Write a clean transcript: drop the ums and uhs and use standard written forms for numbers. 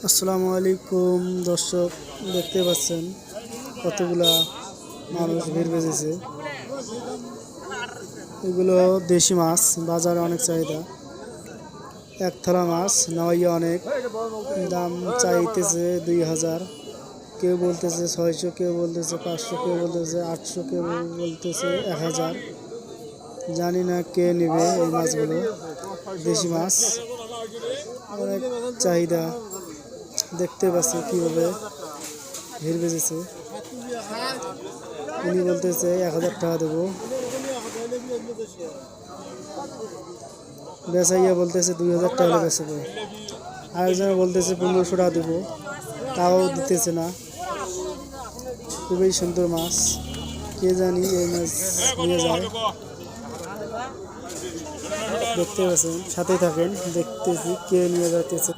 আসসালামু আলাইকুম দর্শক, দেখতে পাচ্ছেন কতগুলা মানুষ ভিড় বেজেছে। এগুলো দেশি মাছ, বাজারে অনেক চাহিদা। এক থালা মাছ নেওয়াইয়া অনেক দাম চাইতেছে 2000, কেউ বলতেছে 600, কেউ বলতেছে 500, কেউ বলতেছে 800, কেউ বলতেছে 1000। জানি না কে নেবে এই মাছগুলো। দেশি মাছ অনেক চাহিদা, দেখতে পাচ্ছি কিভাবে ভিড় বেজেছে। উনি বলতেছে 1000 টাকা দেবো, বেচাইয়া বলতেছে 2000 টাকা হলে বেচবো। আরেকজন বলতেছে 1500 টাকা দেবো, তাও দিতেছে না। খুবই সুন্দর মাছ, কে জানি এই মাছ নিয়ে যায়। দেখতে পাচ্ছেন, সাথে থাকেন, দেখতেছি কে নিয়ে যাইতেছে।